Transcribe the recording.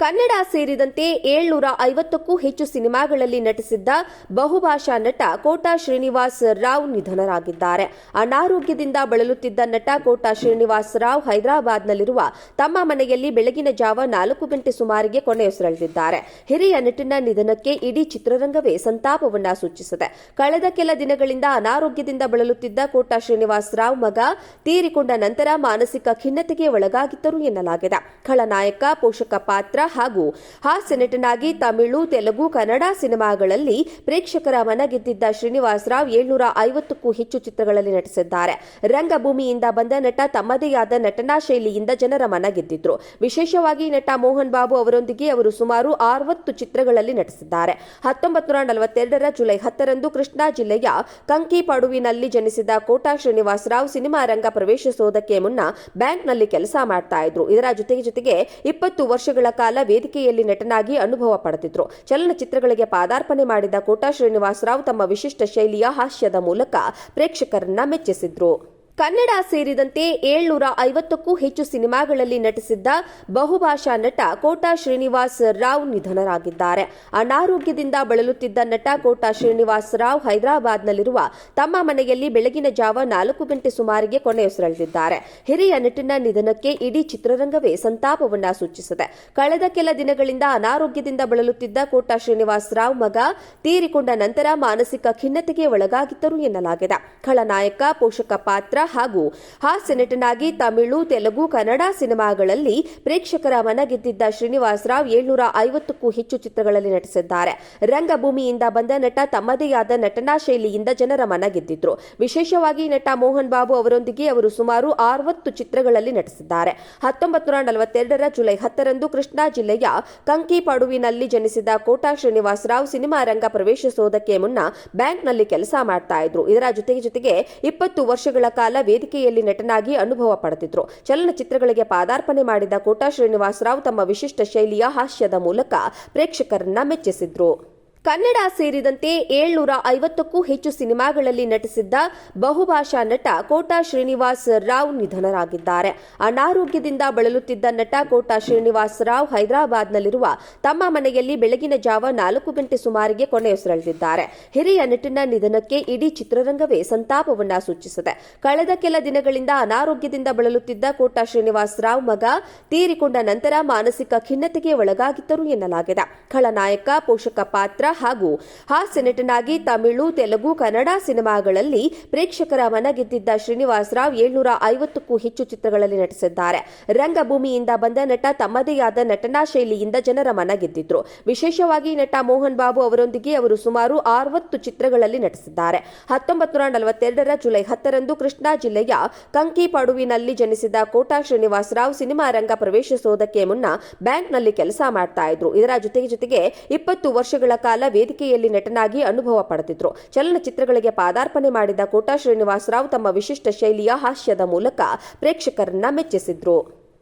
ಕನ್ನಡ ಸೇರಿದಂತೆ 750ಕ್ಕೂ ಹೆಚ್ಚು ಸಿನಿಮಾಗಳಲ್ಲಿ ನಟಿಸಿದ್ದ ಬಹುಭಾಷಾ ನಟ ಕೋಟಾ ಶ್ರೀನಿವಾಸ್ ರಾವ್ ನಿಧನರಾಗಿದ್ದಾರೆ. ಅನಾರೋಗ್ಯದಿಂದ ಬಳಲುತ್ತಿದ್ದ ನಟ ಕೋಟಾ ಶ್ರೀನಿವಾಸ್ ರಾವ್ ಹೈದರಾಬಾದ್ನಲ್ಲಿರುವ ತಮ್ಮ ಮನೆಯಲ್ಲಿ ಬೆಳಗಿನ ಜಾವ 4 ಗಂಟೆ ಸುಮಾರಿಗೆ ಕೊನೆಯುಸಿರೆಳೆದಿದ್ದಾರೆ. ಹಿರಿಯ ನಟನ ನಿಧನಕ್ಕೆ ಇಡೀ ಚಿತ್ರರಂಗವೇ ಸಂತಾಪವನ್ನ ಸೂಚಿಸಿದೆ. ಕಳೆದ ಕೆಲ ದಿನಗಳಿಂದ ಅನಾರೋಗ್ಯದಿಂದ ಬಳಲುತ್ತಿದ್ದ ಕೋಟಾ ಶ್ರೀನಿವಾಸ್ ರಾವ್ ಮಗ ತೀರಿಕೊಂಡ ನಂತರ ಮಾನಸಿಕ ಖಿನ್ನತೆಗೆ ಒಳಗಾಗಿದ್ದರು ಎನ್ನಲಾಗಿದೆ. ಖಳನಾಯಕ, ಪೋಷಕ ಪಾತ್ರ ಹಾಗೂ ಹಾಸ್ಯ ನಟನಾಗಿ ತಮಿಳು, ತೆಲುಗು, ಕನ್ನಡ ಸಿನಿಮಾಗಳಲ್ಲಿ ಪ್ರೇಕ್ಷಕರ ಮನಗೆದ್ದಿದ್ದ ಶ್ರೀನಿವಾಸ್ ರಾವ್ 750ಕ್ಕೂ ಹೆಚ್ಚು ಚಿತ್ರಗಳಲ್ಲಿ ನಟಿಸಿದ್ದಾರೆ. ರಂಗಭೂಮಿಯಿಂದ ಬಂದ ನಟ ತಮ್ಮದೇ ಆದ ನಟನಾ ಶೈಲಿಯಿಂದ ಜನರ ಮನಗೆದ್ದಿದ್ರು. ವಿಶೇಷವಾಗಿ ನಟ ಮೋಹನ್ ಬಾಬು ಅವರೊಂದಿಗೆ ಅವರು ಸುಮಾರು 60 ಚಿತ್ರಗಳಲ್ಲಿ ನಟಿಸಿದ್ದಾರೆ. 1942ರ ಜುಲೈ 10ರಂದು ಕೃಷ್ಣಾ ಜಿಲ್ಲೆಯ ಕಂಕಿಪಡುವಿನಲ್ಲಿ ಜನಿಸಿದ ಕೋಟಾ ಶ್ರೀನಿವಾಸ್ ರಾವ್ ಸಿನಿಮಾ ರಂಗ ಪ್ರವೇಶಿಸುವುದಕ್ಕೆ ಮುನ್ನ ಬ್ಯಾಂಕ್ನಲ್ಲಿ ಕೆಲಸ ಮಾಡ್ತಾ ಇದ್ರು. ಇದರ ಜೊತೆಗೆ 20 ವರ್ಷಗಳ ಕಾಲ ವೇದಿಕೆಯಲ್ಲಿ ನಟನಾಗಿ ಅನುಭವ ಪಡೆದಿದ್ರು. ಚಲನಚಿತ್ರಗಳಿಗೆ ಪಾದಾರ್ಪಣೆ ಮಾಡಿದ ಕೋಟಾ ಶ್ರೀನಿವಾಸ್ ರಾವ್ ತಮ್ಮ ವಿಶಿಷ್ಟ ಶೈಲಿಯ ಹಾಸ್ಯದ ಮೂಲಕ ಪ್ರೇಕ್ಷಕರನ್ನ ಮೆಚ್ಚಿಸಿದ್ರು. ಕನ್ನಡ ಸೇರಿದಂತೆ 750ಕ್ಕೂ ಹೆಚ್ಚು ಸಿನಿಮಾಗಳಲ್ಲಿ ನಟಿಸಿದ್ದ ಬಹುಭಾಷಾ ನಟ ಕೋಟಾ ಶ್ರೀನಿವಾಸ್ ರಾವ್ ನಿಧನರಾಗಿದ್ದಾರೆ. ಅನಾರೋಗ್ಯದಿಂದ ಬಳಲುತ್ತಿದ್ದ ನಟ ಕೋಟಾ ಶ್ರೀನಿವಾಸ್ ರಾವ್ ಹೈದರಾಬಾದ್ನಲ್ಲಿರುವ ತಮ್ಮ ಮನೆಯಲ್ಲಿ ಬೆಳಗಿನ ಜಾವ 4 ಗಂಟೆ ಸುಮಾರಿಗೆ ಕೊನೆಯುಸಿರೆಳೆದಿದ್ದಾರೆ. ಹಿರಿಯ ನಟನ ನಿಧನಕ್ಕೆ ಇಡೀ ಚಿತ್ರರಂಗವೇ ಸಂತಾಪವನ್ನ ಸೂಚಿಸಿದೆ. ಕಳೆದ ಕೆಲ ದಿನಗಳಿಂದ ಅನಾರೋಗ್ಯದಿಂದ ಬಳಲುತ್ತಿದ್ದ ಕೋಟಾ ಶ್ರೀನಿವಾಸ್ ರಾವ್ ಮಗ ತೀರಿಕೊಂಡ ನಂತರ ಮಾನಸಿಕ ಖಿನ್ನತೆಗೆ ಒಳಗಾಗಿದ್ದರು ಎನ್ನಲಾಗಿದೆ. ಖಳನಾಯಕ, ಪೋಷಕ ಪಾತ್ರ ಹಾಗೂ ಹಾಸ್ಯ ನಟನಾಗಿ ತಮಿಳು, ತೆಲುಗು, ಕನ್ನಡ ಸಿನಿಮಾಗಳಲ್ಲಿ ಪ್ರೇಕ್ಷಕರ ಮನಗೆದ್ದಿದ್ದ ಶ್ರೀನಿವಾಸ್ ರಾವ್ 750ಕ್ಕೂ ಹೆಚ್ಚು ಚಿತ್ರಗಳಲ್ಲಿ ನಟಿಸಿದ್ದಾರೆ. ರಂಗಭೂಮಿಯಿಂದ ಬಂದ ನಟ ತಮ್ಮದೇ ಆದ ನಟನಾ ಶೈಲಿಯಿಂದ ಜನರ ಮನಗೆದ್ದಿದ್ರು. ವಿಶೇಷವಾಗಿ ನಟ ಮೋಹನ್ ಬಾಬು ಅವರೊಂದಿಗೆ ಅವರು ಸುಮಾರು 60 ಚಿತ್ರಗಳಲ್ಲಿ ನಟಿಸಿದ್ದಾರೆ. 1942ರ ಜುಲೈ 10ರಂದು ಕೃಷ್ಣಾ ಜಿಲ್ಲೆಯ ಕಂಕಿಪಡುವಿನಲ್ಲಿ ಜನಿಸಿದ ಕೋಟಾ ಶ್ರೀನಿವಾಸ್ ರಾವ್ ಸಿನಿಮಾ ರಂಗ ಪ್ರವೇಶಿಸುವುದಕ್ಕೆ ಮುನ್ನ ಬ್ಯಾಂಕ್ನಲ್ಲಿ ಕೆಲಸ ಮಾಡ್ತಾ ಇದ್ರು. ಇದರ ಜೊತೆಗೆ 20 ವರ್ಷಗಳ ಕಾಲ ವೇದಿಕೆಯಲ್ಲಿ ನಟನಾಗಿ ಅನುಭವ ಪಡೆದಿದ್ರು. ಚಲನಚಿತ್ರಗಳಿಗೆ ಪಾದಾರ್ಪಣೆ ಮಾಡಿದ ಕೋಟಾ ಶ್ರೀನಿವಾಸ್ ರಾವ್ ತಮ್ಮ ವಿಶಿಷ್ಟ ಶೈಲಿಯ ಹಾಸ್ಯದ ಮೂಲಕ ಪ್ರೇಕ್ಷಕರನ್ನ ಮೆಚ್ಚಿಸಿದ್ರು. ಕನ್ನಡ ಸೇರಿದಂತೆ 750ಕ್ಕೂ ಹೆಚ್ಚು ಸಿನಿಮಾಗಳಲ್ಲಿ ನಟಿಸಿದ್ದ ಬಹುಭಾಷಾ ನಟ ಕೋಟಾ ಶ್ರೀನಿವಾಸ್ ರಾವ್ ನಿಧನರಾಗಿದ್ದಾರೆ. ಅನಾರೋಗ್ಯದಿಂದ ಬಳಲುತ್ತಿದ್ದ ನಟ ಕೋಟಾ ಶ್ರೀನಿವಾಸ್ ರಾವ್ ಹೈದರಾಬಾದ್ನಲ್ಲಿರುವ ತಮ್ಮ ಮನೆಯಲ್ಲಿ ಬೆಳಗಿನ ಜಾವ 4 ಗಂಟೆ ಸುಮಾರಿಗೆ ಕೊನೆಯುಸಿರೆಳೆದಿದ್ದಾರೆ. ಹಿರಿಯ ನಟನ ನಿಧನಕ್ಕೆ ಇಡೀ ಚಿತ್ರರಂಗವೇ ಸಂತಾಪವನ್ನ ಸೂಚಿಸಿದೆ. ಕಳೆದ ಕೆಲ ದಿನಗಳಿಂದ ಅನಾರೋಗ್ಯದಿಂದ ಬಳಲುತ್ತಿದ್ದ ಕೋಟಾ ಶ್ರೀನಿವಾಸ್ ರಾವ್ ಮಗ ತೀರಿಕೊಂಡ ನಂತರ ಮಾನಸಿಕ ಖಿನ್ನತೆಗೆ ಒಳಗಾಗಿದ್ದರು ಎನ್ನಲಾಗಿದೆ. ಖಳನಾಯಕ, ಪೋಷಕ ಪಾತ್ರ ಹಾಗೂ ಹಾಸ್ಯ ನಟನಾಗಿ ತಮಿಳು, ತೆಲುಗು, ಕನ್ನಡ ಸಿನಿಮಾಗಳಲ್ಲಿ ಪ್ರೇಕ್ಷಕರ ಮನಗೆದ್ದಿದ್ದ ಶ್ರೀನಿವಾಸ್ ರಾವ್ 750ಕ್ಕೂ ಹೆಚ್ಚು ಚಿತ್ರಗಳಲ್ಲಿ ನಟಿಸಿದ್ದಾರೆ. ರಂಗಭೂಮಿಯಿಂದ ಬಂದ ನಟ ತಮ್ಮದೇ ಆದ ನಟನಾ ಶೈಲಿಯಿಂದ ಜನರ ಮನಗೆದ್ದಿದ್ರು. ವಿಶೇಷವಾಗಿ ನಟ ಮೋಹನ್ ಬಾಬು ಅವರೊಂದಿಗೆ ಅವರು ಸುಮಾರು 60 ಚಿತ್ರಗಳಲ್ಲಿ ನಟಿಸಿದ್ದಾರೆ. 1942ರ ಜುಲೈ 10ರಂದು ಕೃಷ್ಣಾ ಜಿಲ್ಲೆಯ ಕಂಕಿಪಡುವಿನಲ್ಲಿ ಜನಿಸಿದ ಕೋಟಾ ಶ್ರೀನಿವಾಸ್ ರಾವ್ ಸಿನಿಮಾ ರಂಗ ಪ್ರವೇಶಿಸುವುದಕ್ಕೆ ಮುನ್ನ ಬ್ಯಾಂಕ್ನಲ್ಲಿ ಕೆಲಸ ಮಾಡ್ತಾ ಇದ್ರು. ಇದರ ಜೊತೆಗೆ 20 ವರ್ಷಗಳ ಕಾಲ ವೇದಿಕೆಯಲ್ಲಿ ನಟನಾಗಿ ಅನುಭವ ಪಡೆದಿದ್ರು. ಚಲನಚಿತ್ರಗಳಿಗೆ ಪಾದಾರ್ಪಣೆ ಮಾಡಿದ ಕೋಟಾ ಶ್ರೀನಿವಾಸ್ ರಾವ್ ತಮ್ಮ ವಿಶಿಷ್ಟ ಶೈಲಿಯ ಹಾಸ್ಯದ ಮೂಲಕ ಪ್ರೇಕ್ಷಕರನ್ನ ಮೆಚ್ಚಿಸಿದ್ರು.